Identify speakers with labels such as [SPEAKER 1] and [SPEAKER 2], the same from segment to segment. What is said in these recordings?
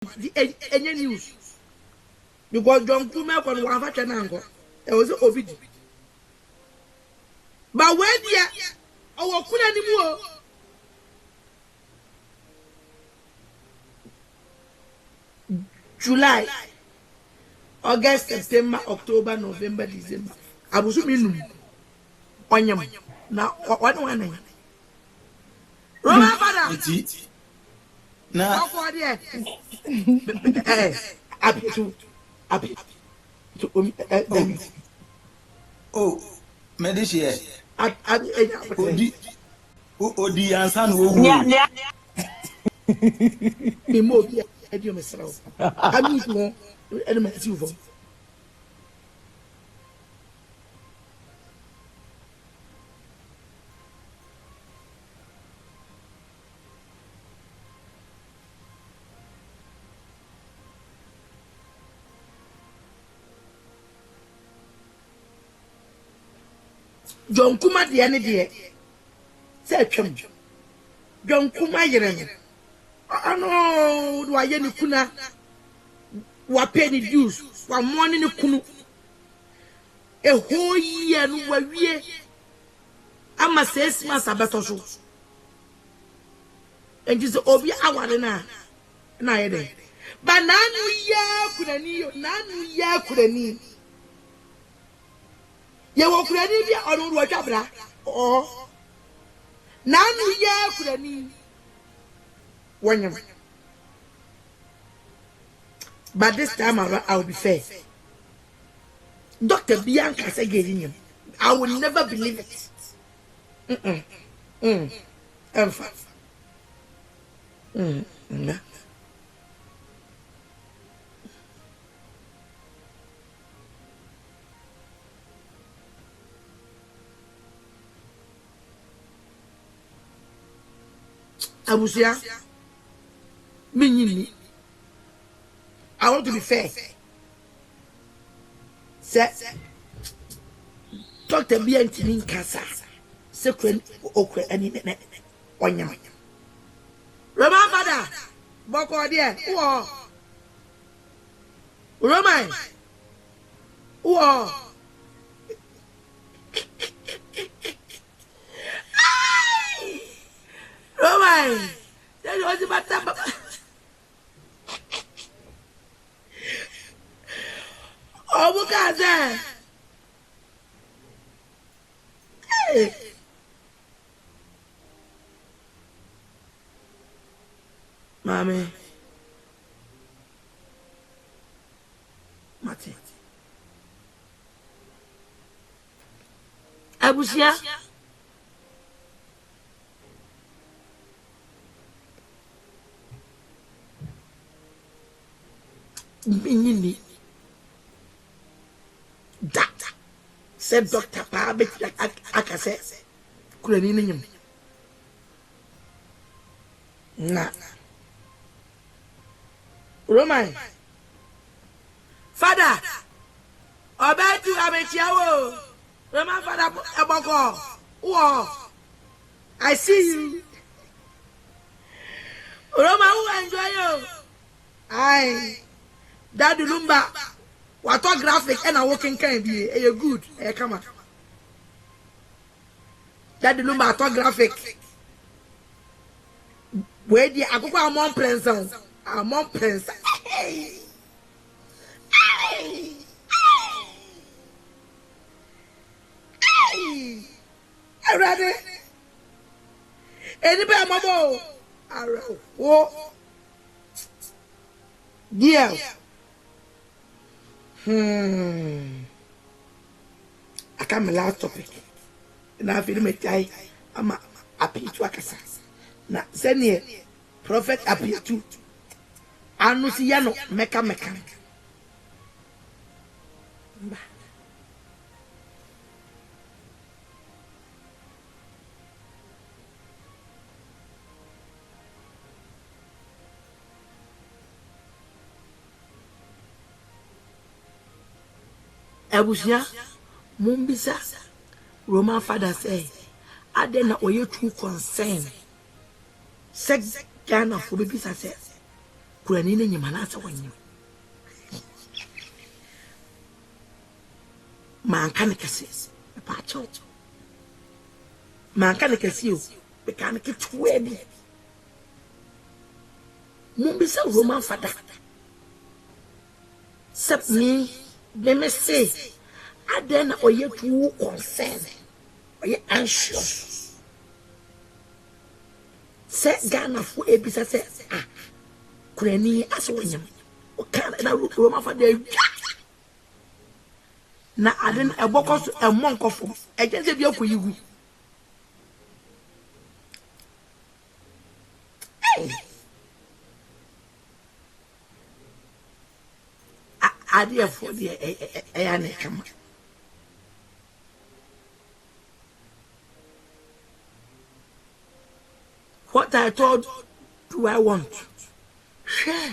[SPEAKER 1] any news. Because John Kuma on one factor nango. There was obidi. But when dia our kuna anymore. July, August, September, October, November, December. Abusu minum. Onyam. Now what one? Roma father.
[SPEAKER 2] Na
[SPEAKER 1] happy to
[SPEAKER 2] oh medicine odi ansan wo
[SPEAKER 1] me mo bi e di o mesrawo ami mo e no mati ufo John Kuma de ane de se atwam John Kuma yere no ano do aye ni kuna wa pay ni dues wa money ni kunu e ho ye no wa wie ama 6 months abeto so enji se obi aware na ye de ba nanu ye kunani yo nanu ye kunani ye wo kurani bia onu ro twabra oh nanu ye kurani wonyam but this time around I'll be fair Dr. Bianca said I will never believe it Abusua me I want to be fair. Say Dr. Bianca in Casa. Secret okwe any onyam. Roman father, Boko dear, who Roman, who Roman, that was about that. Oh, look at that. Hey. Mommy. Mati. Abusia. Binini. Doctor said Dr. Pabit like Akase Kurenin. Nah. Roman Father Obey to Amechiawo Roman Father Aboko. Whoa I see you Roman who enjoy you. Aye that Lumba what graphic and a working can be a good come on. That the Lumba graphic. Where the Akosua among prince among prince. I ready. Anybody mabo. Oh. Yeah. I come a last topic. And I feel me die. I'm happy to Accusations. Now, send here. Prophet appear to Anusiano Meka. Abusia Mumbisa Roman father say I didn't know too concerned. Sex Ghana for baby say Kurani ne nyimana sa wanyim. Man kan kese. Pa cho. Man kan kese o. Be kan ke twedi. Mo be say Roman father. Sep me say aden oye too concern. Oye anxious. Say Ghana fu ebisa say Kurani aso wanyam. O kan na Roman father na aden ebokos emonkofo ejense bi akoyigu ade for the ayane kama what I told do I want share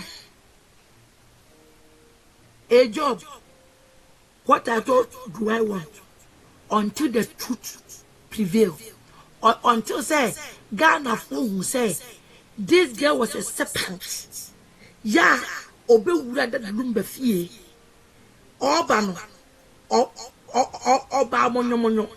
[SPEAKER 1] a job. What I thought do I want until the truth prevail, or until say Ghana who say this girl was a serpent. Yeah, obe wura that lumba fie. Obano, oba monyo.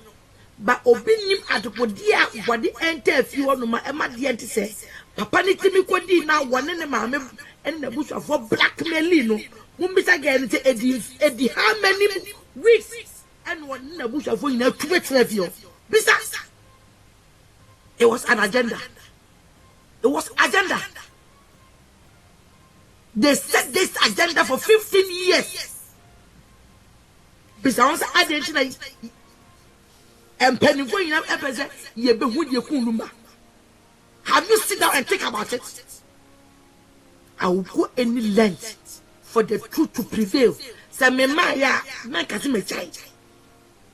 [SPEAKER 1] But obe nim adopodia wadi enter fi wonu ma ema de enti say papa ni timi kwadi na wone ne maame en na busua for blackmail no. Mumbisa again edi how many weeks and one na busha for ina to bisa. It was an agenda. It was agenda. They set this agenda for 15 years. Bisa once identity and penny for ina epese ye be hu de kun Lumba. Have you sit down and think about it? I will go any length for the truth to prevail. Say me maya man kasi me chai.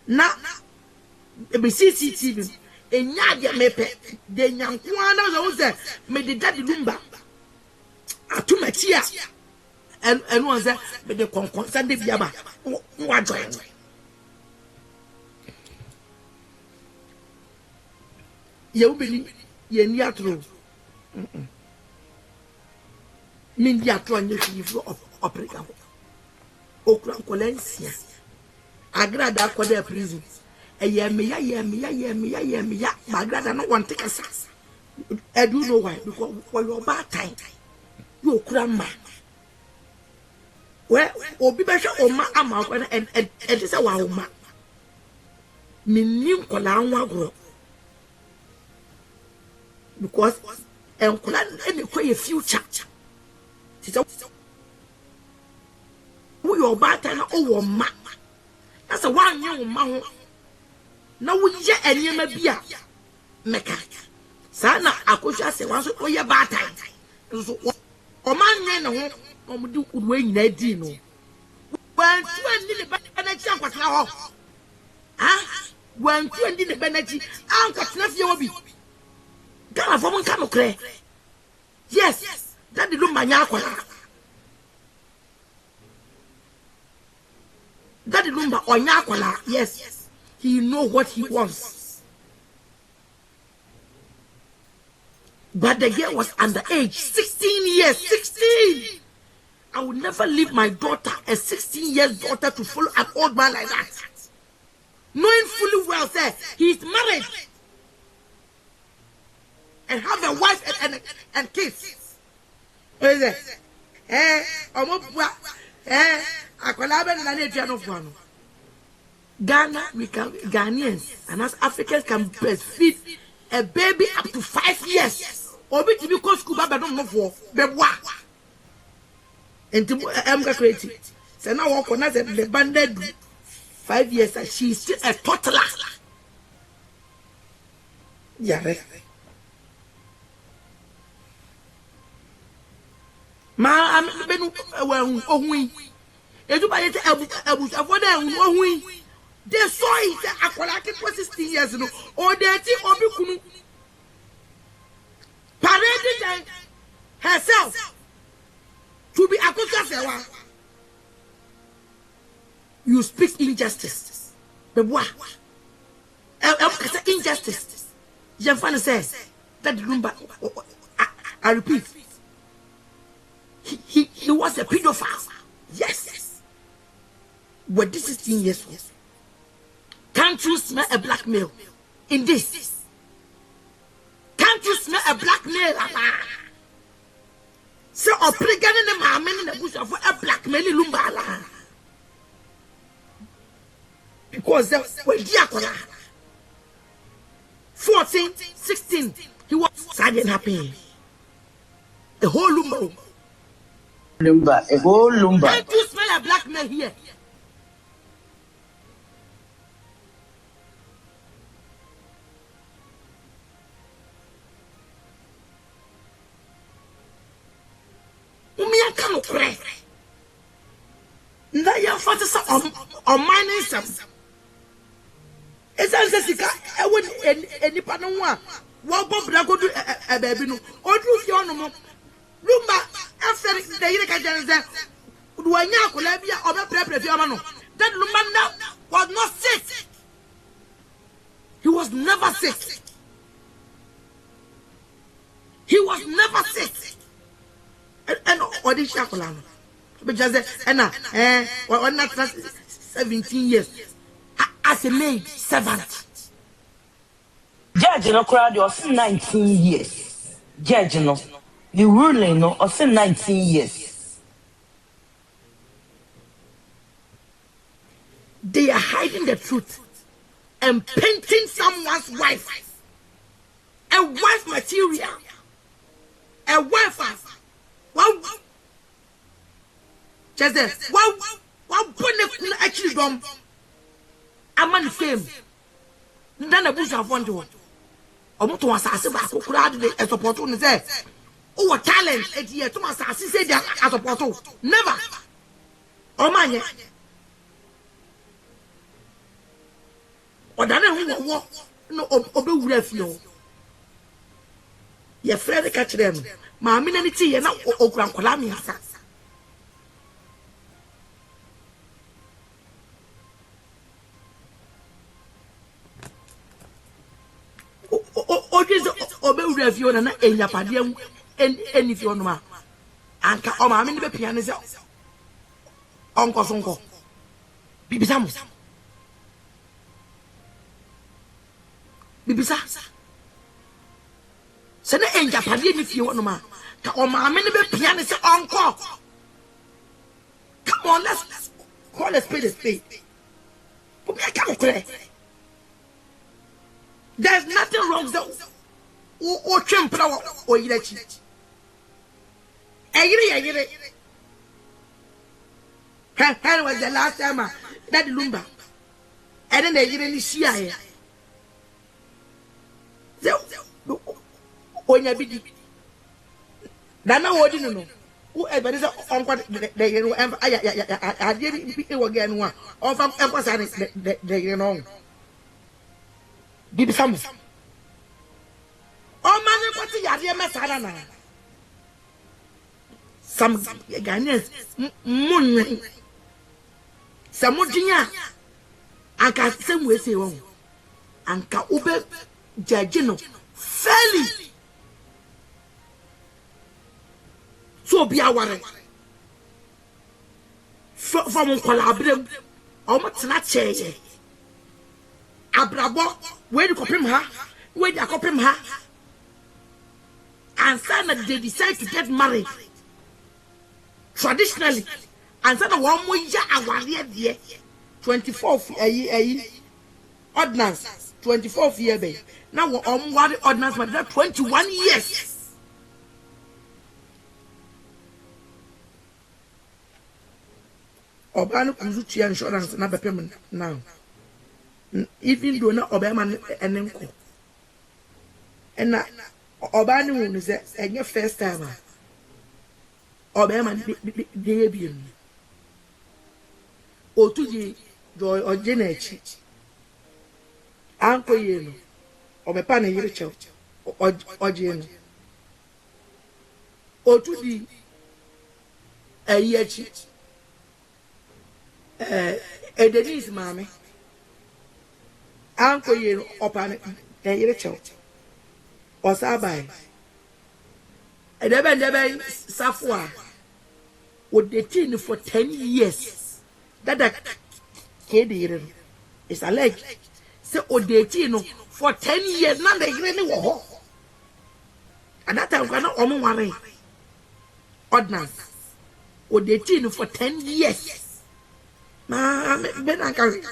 [SPEAKER 1] Na be CCTV enya de mepe de nyankoa na so say me de daddy Lumba atumatia and one say me de konkon sande biaba wa join. Ye ubeli ye ni atro min dia to anye fi of Africa. Okran kolensia. Agrada akoda prison. Eye me ya. Agrada no want take us. I do know why, because for your bad time. You okran ma. Where obi be hwe o ma ama and this is wa o ma. Minim kola anwa gro. Because enkola any kwa future. Your bad time oh ma. That's a one young man. Now we yet and you may be a meka. Sana Akosua Serwaa so oh your bad time. So o man no o do good way na di no. When 20 the benechi an kwatna ho. Ah? When 20 the benechi an kwatna fie obi. Ghana for mon kan no kre. Yes. That the Lumba nya akwala. That the Lumba onya akwala. Yes. He know what he wants. But the girl was underage. 16 years. 16. I would never leave my daughter, a 16 years daughter, to follow an old man like that. Knowing fully well that he's married and have a wife and kids. What is it? Ghana, Ghanaians and as Africans can breastfeed a baby up to 5 years. Obi to be called school, but don't know for beboa. And I'm crazy. So now walk on the banded 5 years and she's still a toddler. Yeah, right. Ma am benu ohun eju ba yete Abusua ohun they saw it akola ke 16 years no or they ti obi kunu parading herself to be Akosua Serwaa. You speak injustice but what injustice Jefan says that Lumba I repeat he was a pedophile. Yes. But this is 16 years old. Can't you smell a black male in this? Can't you smell a black male? So, or pregnant in my men in the bush of a black male Lumba. Because they were Diakola. 14, 16, he was sad and happy. The whole Lumba.
[SPEAKER 2] A whole Lumba.
[SPEAKER 1] Can't you smell a black man here? Umia can't cry. Now you're focused on mining some. It's as if I wouldn't any partner one. What Bob Drago do a baby no or do you know? Lumba after the Irakajan do I know Colabia or a prep that Lumba was not sick. He was never sick. He was never sick. And or the Shakolano. Because or not 17 years as a maid servant.
[SPEAKER 3] Judge no crowd was 19 years. Judge no. The ruling no of 19 years.
[SPEAKER 1] They are hiding the truth and painting someone's wife. A wife material. A wife. Wow. Just there. Wow. Actually done. A man fame. Then a bush of one to one. Omo to asase ba ko kura de support on say o talent e die to asase say dia support never o manye o da na hu wo no obe wura fio ye frere ka kire no ma me na ni ti ye na okura nkola mi asa obe wura fio na enyapade eni fio no ma anka o ma me ne be pia ne se onko sonko bibisa se ne enyapade eni fio no ma ka o ma me ne be pia ne se onko. Come on, let's call a spade a spade. But me I can't clear. There's nothing wrong with that. O chimp o yirechi. Ayire. When was the last time that Lumba? And then they didn't see here. When you be Dana wodi no. Who ever is on what I didn't pick again one. Of emphasizing the know. Bibi Samu. Oh man, what is your dear Masarana? Some Ghanaians, moon. Some Mujinia. Anka same way say one. Anka Ube Jajino. Fairly. So be a warrant. From collaborate. Almost not change. Abrabo, where you copy her? Where you copy her? And then they decide to get married. Traditionally, and then one more year, 24th ordinance, 24th year, baby. Now we're on one ordinance, but that's 21 years. Obano Kuzuchi insurance, not payment now. Even though not Obama and Enco. And Obano is a first time. Obama debut. O to the joy or Genechi. Uncle Yeno. Or my panel Yericho or Jen. O to the a yechi. Denise, mammy. Uncle Yeno open a Yericho. Or Sabai. A Deben Safwa. o dating for 10 years that kid is alleged say o dating for 10 years na the yere ni wo ho and that time kana omo ware ordinance o dating for 10 years ma be na carry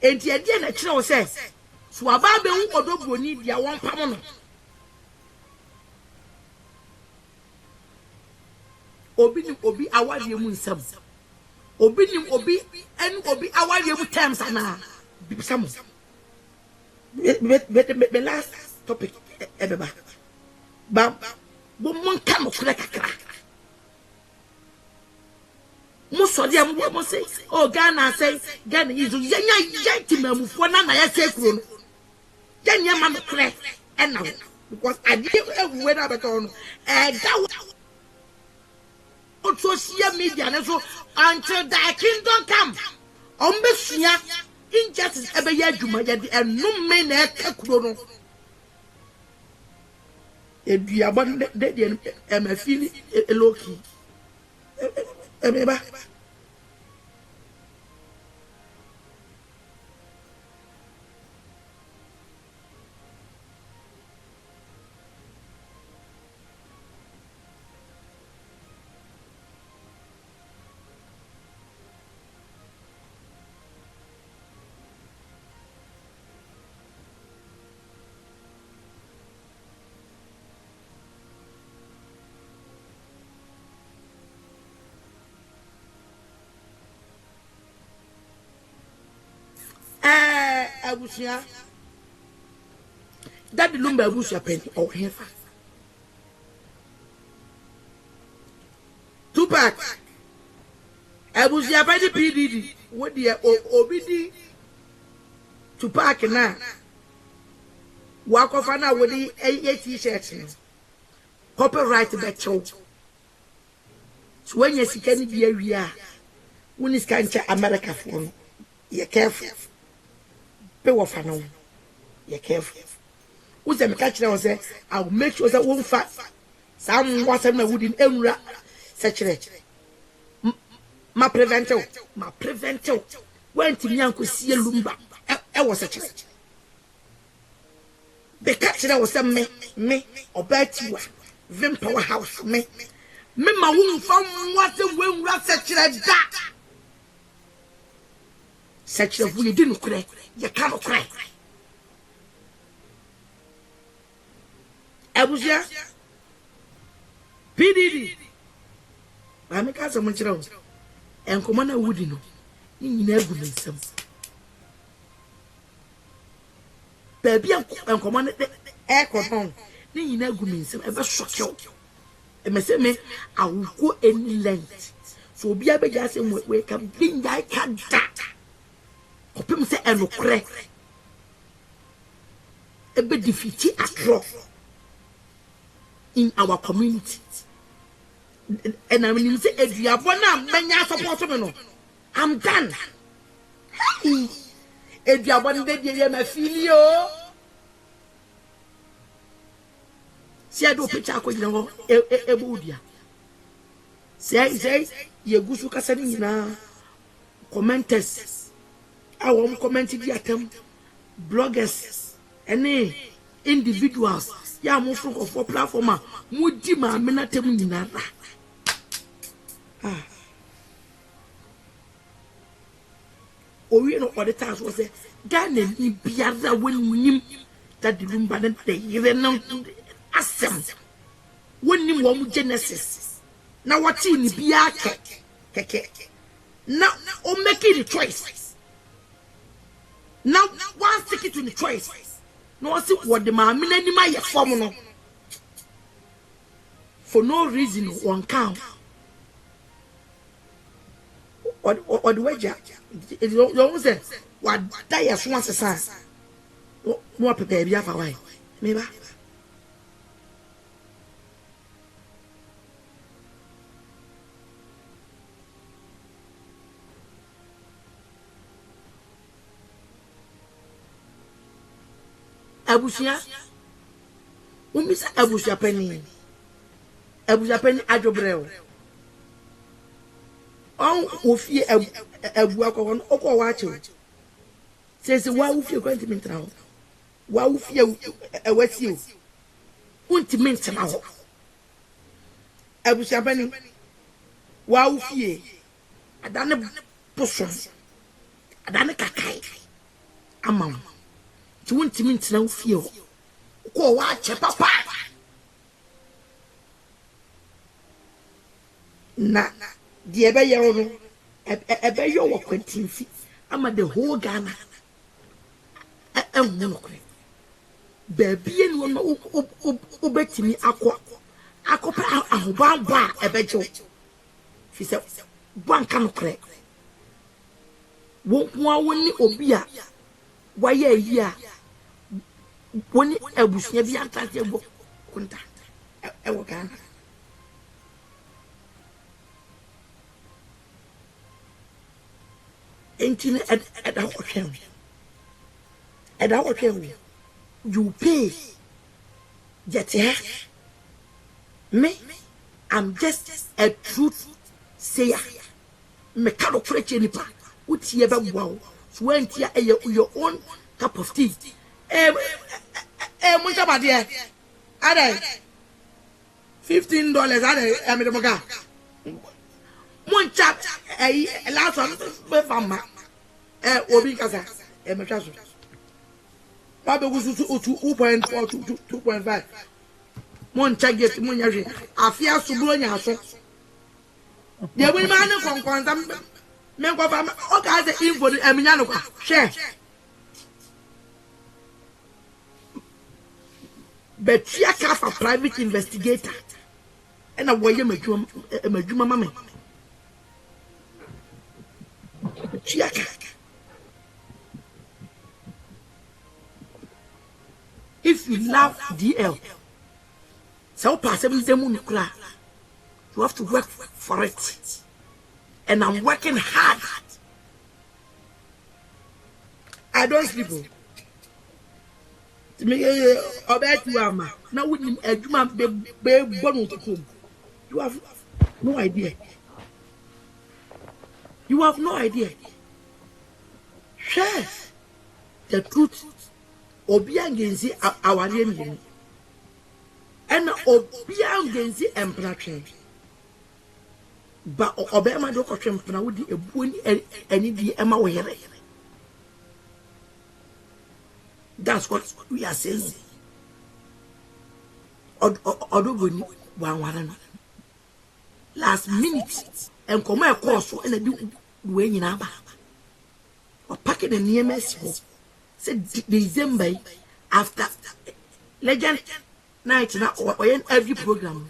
[SPEAKER 1] enti e die na kire wo say so aba be hu odobroni dia won pam no obi awari mu nsam obi awari mu terms ana bisam be last topic ebeba ba bo mon kam kura kakra mo so dia mo say oh Ghana say Ghana is yanya timamufo na ya say kuro no yanya ma kura ena because ade ewe na beton da on social media so until the kingdom come ombesua injustice ebe ya adwuma ya de enum me na ekakuro no eduabon de emafili eloki emeba Abusua that Lumba Abusua Panyin or Hefa Tupac Abusua Panyin PDD what the obidi Tupac na walk off na with the a t-shirt copyright becho so when you see can be area when is can't America phone you careful pay off no you careful who say me catch now say I'll make sure that won't fat some what am I wouldn't emra such ma preventive when to nyanko see lumba I was such the catch now was me or bet you vim powerhouse me ma won't from what the wing rat such that such a we didn't cry. You cannot cry. Abusua PDD. I make us a much round. And Commander Woody no. You never will some. Baby and Commander Air Cordon. You never will some ever shock you. And me, I will go any length. So be a big ass and wake up. Being I can't that. Opim say enokre ebe defeat atro in our community and I mean say eduabo na manya support me no I'm done eduabo nde de ma filio say do picture akogina ho ebe odia say ye gusu kasa ni na commenters I want commenting the attempt bloggers any individuals ya mo from for platform mo di ma mena tem nyinara owi no all the time was say dan ni biara wonim that the lumba na the yire no asem wonim wo genesis na what ni bia keke now o making the choice. Now, one stick it to the choice. No, I see what the man mean my formula. For no reason, one count. Or the wager. It almost said, what dies once a son. More prepare be for why. Maybe. Abusua umisa Abusua Panyin adwobreo on ofie abu akọ no okọ wa ache says wa ofie kwenti mintra ho wa ofie awasi o unti mintra ho Abusua Panyin wa ofie adane poso adane kakai amam ti unti mintra ofie ho ko wa ache papa na the ebe yawo no ebe yo wo kwantimfi ama the whole Ghana no kre baby enu no obetimi akopa ahoba ebe jo fi se banka no kre wo woni obi a waye yi a woni abusua bi antase ebo kunta e wo Ghana Entine at our you pay yet me I'm just a truth sayer me cannot preach any part what you ever wow so when your own cup of tea much about there are $15 are the moga one chap last one fama obi kasa me twa so baba go to 2.4 to 2.5 mon target mon yahwe afia subro nya so de we ma ne konkon sam me ko fa o ka say info eminya no kwa share but ya ka fa private investigator and a woye madwuma mama if you love DL, so pass every day you have to work for it. And I'm working hard. I don't sleep. To me, about you, ama. Now with him, a human baby born to home. You have no idea. You have no idea. Share the truth. Obiangenzi awariye and obiangenzi empratwe ba obema do kotwe mpna wodi ebuoni ani di ema wo here. That's what we are saying. Odogoni wanwara no last minute and come e course and do we nyina ba o pack the nemes said December after legend night na every program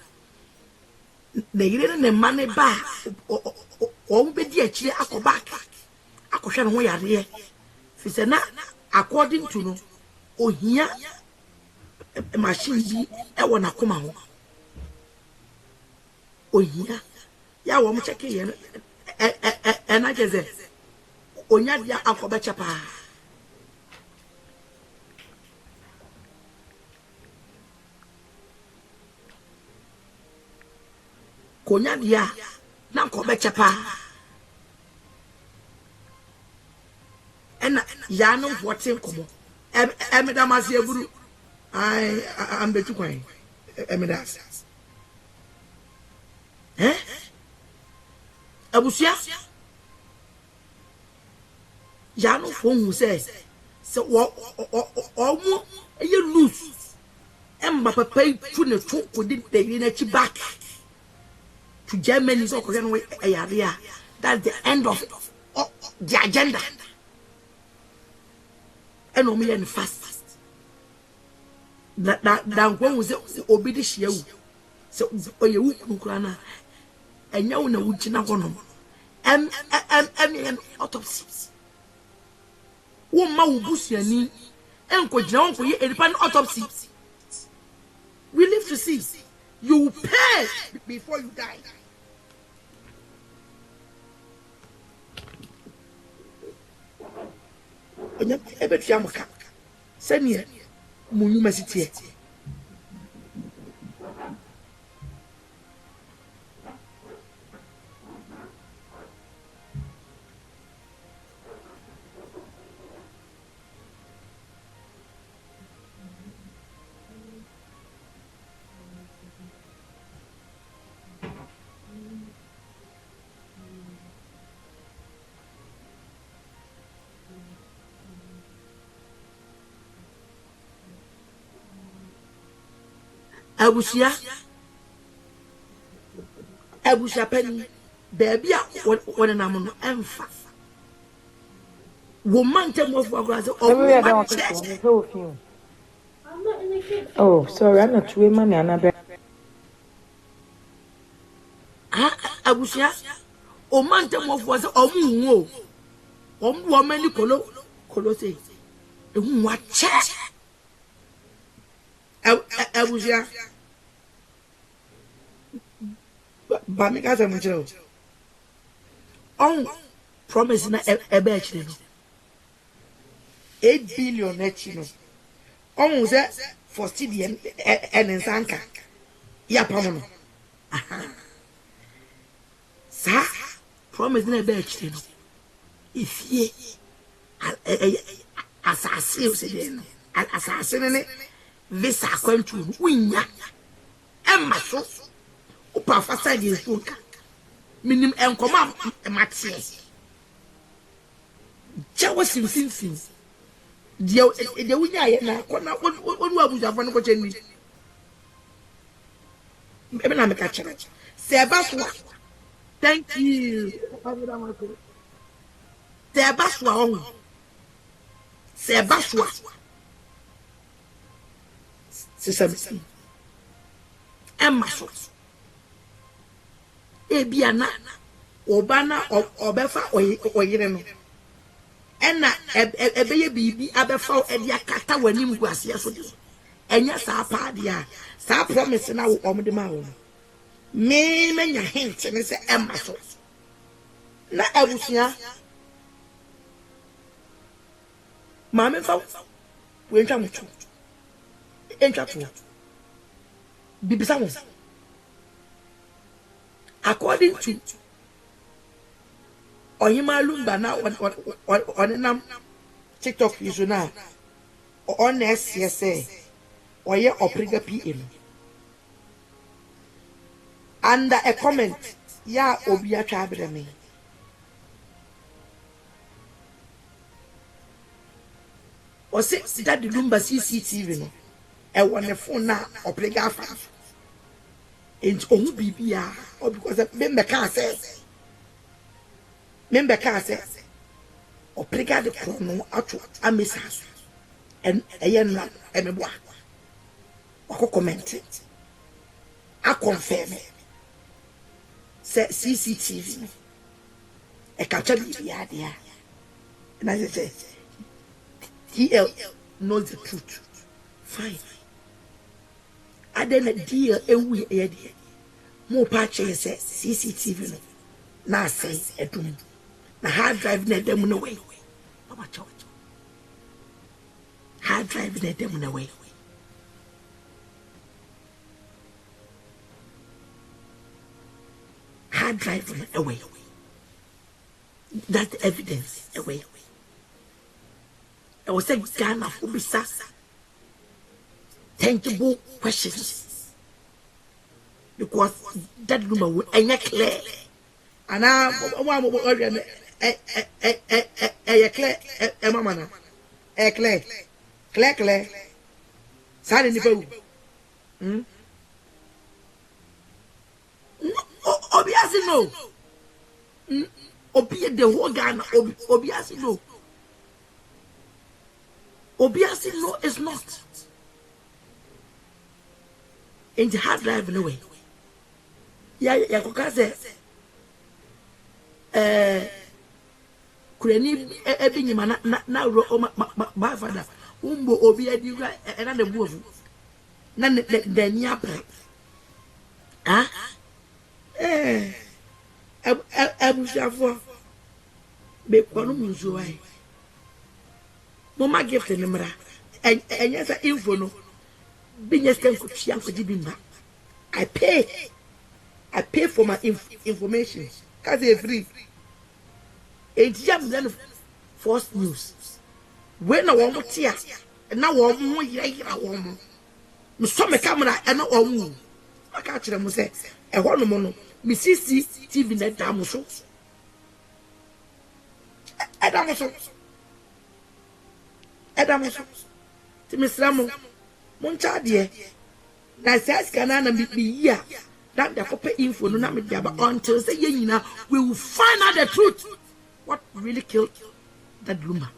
[SPEAKER 1] na yire na money ba o be di akire akoba akohwe no ho yare fi se na according to no ohia machine bi e wona koma ho ohia ya wo mo check ye no na jeze onya dia akoba chapa konya dia na akoba chapa ena ya no votin komo emedamase eburu am betu kwan emedas abusua ya no fo hu se omo eye loose emba papa tu ne tu ko di de na chi back to Germany so ko no area. That's the end of the agenda. And o me fast that when we say obi di hia wu so oye wu kura na enya wo na wu gina hono em autopsy wo ma wo busuani enko gina won ko ye eripan autopsy. We live to see. You pay before you die. Onya ebetua maka senior munuma sitie Abusua Panyin baby one na no emfa woman tem of agras
[SPEAKER 4] oh sorry I'm not way money another
[SPEAKER 1] Abusua o man tem of was omu woman ni kolo say ehu wa che Abusua ba me ka say mo on promise na ebe achire no 8 billion achino on say for CDN and sanka ya pamono sa promise na ebe achire no ifie assassin CDN assassin ne visa kwantu winya emma so upa fasa di sunka minim enkoma matie jawo simsimsim dia wunya ye na kona wonu Abusua fa no ko cheni ebe na me ka chere Sebaswa thank you Sebaswa sisami emma so ebiana obana obefa oyire no ena ebeye bibi abefa edi akata wani mguase so de enya sa pa dia sa promise na wo omde ma wo me menya hint ne se emma so na Abusua mama fa we ntwa mutu entwa to bibisa mo according to Lumba na on nam TikTok user na on SCSA oye opriga PM under a comment ya obi atwa abere me o se that the Lumba CCTV no e won phone na opriga afa and ohu bibia or because member can say or prega the chrono out amisas and ayen na emeboa or comment it I confirm say CCTV a capture bibia there and I say TL knows the truth fine I didn't deal we idea. More patches say CCTV no. Now say a doom. Na hard drive na them no way. Hard drive na them no way. Hard drive away. That's evidence away. I was saying Ghana ubisa tangible questions because that woman will clear and now one clear mama clear sad in the boat obviously no obia the whole Ghana obviously no obviously no it's not in the hard drive no way. Ya kokaze kureni ebinyima na ro ma father umbo obi adi ra na de buofu na de ni apre Abusua be kono munzo ai mama gift ni mra enya sa info no business can could I pay for my information because it's free. It's just then false news. When I want to tear and now one year, some camera and not one. I catch them say, I want to mono, Miss TV net damoso. Adamoso. To Miss Ramo. Moncha dear, na says canana be here. That the copy info no na me dia but until say we will find out the truth. What really killed that Lumba?